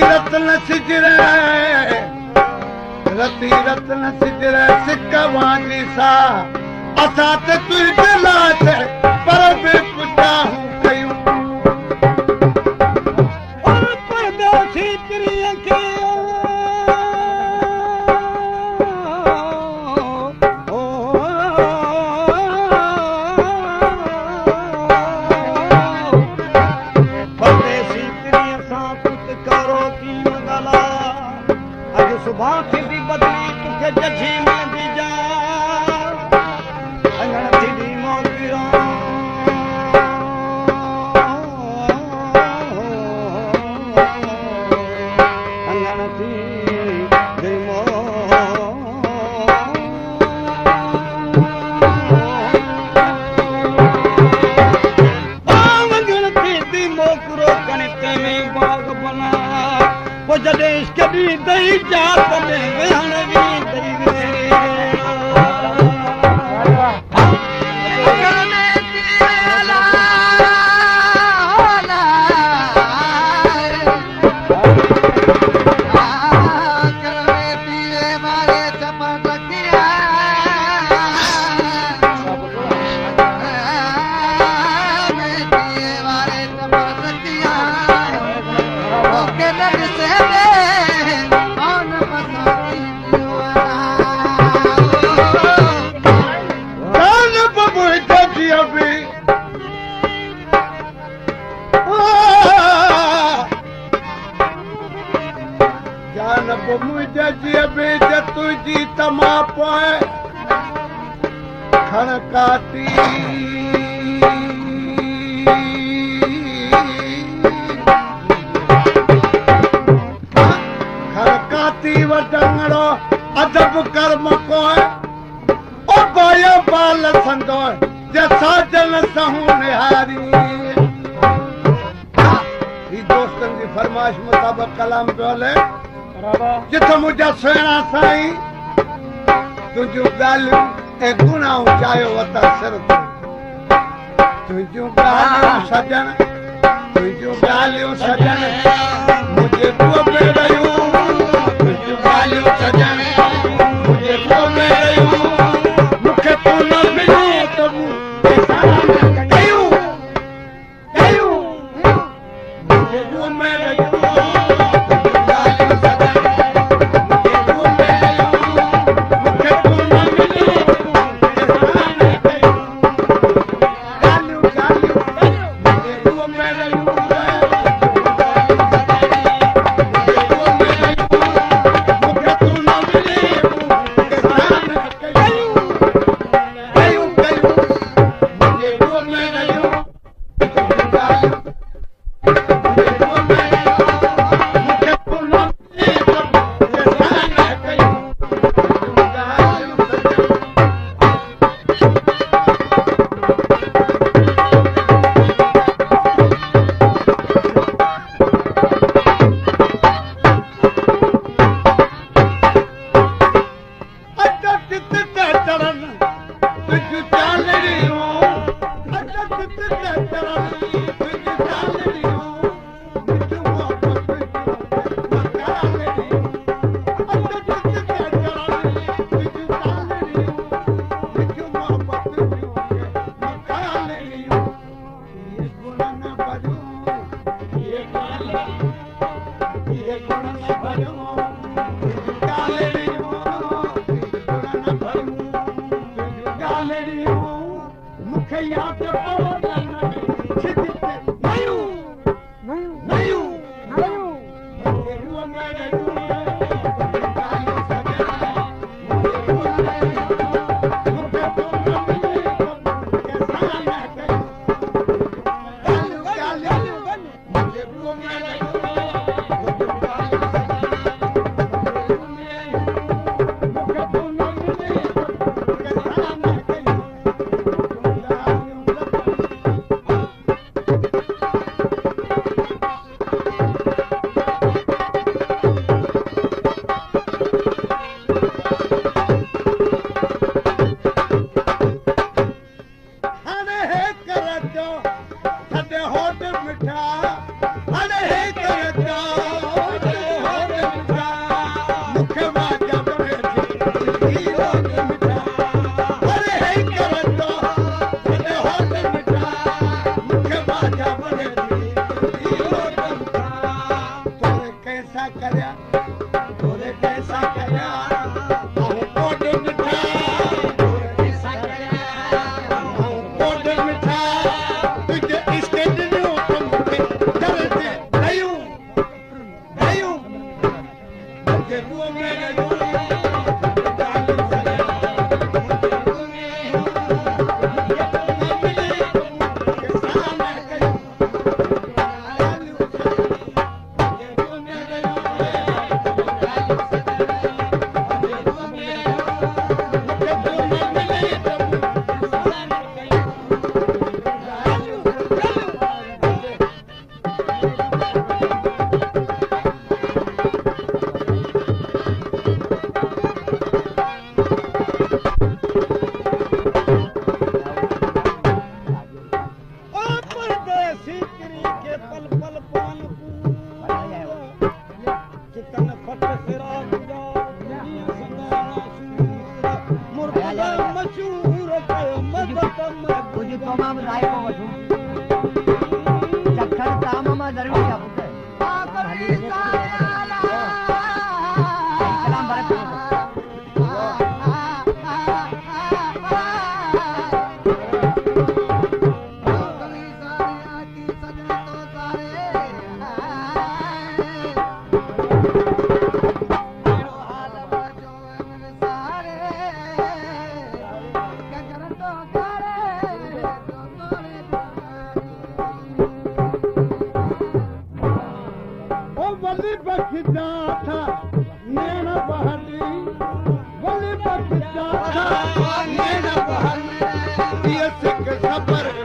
रत्न सिजरे रती रत्न सिजरे सिक वांजी सा असा ते तुझे लात पर बे पुछा हूं कयूं और परदेसी तेरी के बात भी बदली तुखे जजी मिलंदी जा अंगण थी मोकिरो अंगण थी मो अंगण थी मोकिरो कणित में बाग बना वो जदेश कभी दई जात में वेहण भी दई वे तुझी तमा पोए खड़काती खड़काती वडंगड़ो अदब कर्म कोए ओ गोयो बाल संदो जैसा जन सहू निहारी ही दोस्तन की फरमाइश मुताबिक कलाम बोले जिथे मुझा सुहिणा साईं तुंहिंजूं ॻाल्हियूं ऐं गुणा चायो वता सिर ते तुंहिंजूं ॻाल्हियूं सजण तुंहिंजूं ॻाल्हियूं सजण मुंहिंजे पुओ में रहियूं तुंहिंजूं ॻाल्हियूं सजण मुंहिंजे पुओ में रहियूं मूंखे तूं न मिली त मूं कयूं कयूं मुंहिंजे पुओ में रहियूं तमाम राय को वठूं चखण ताम मां ज़रूरी आहे पुट कलाम भरे पियो सबर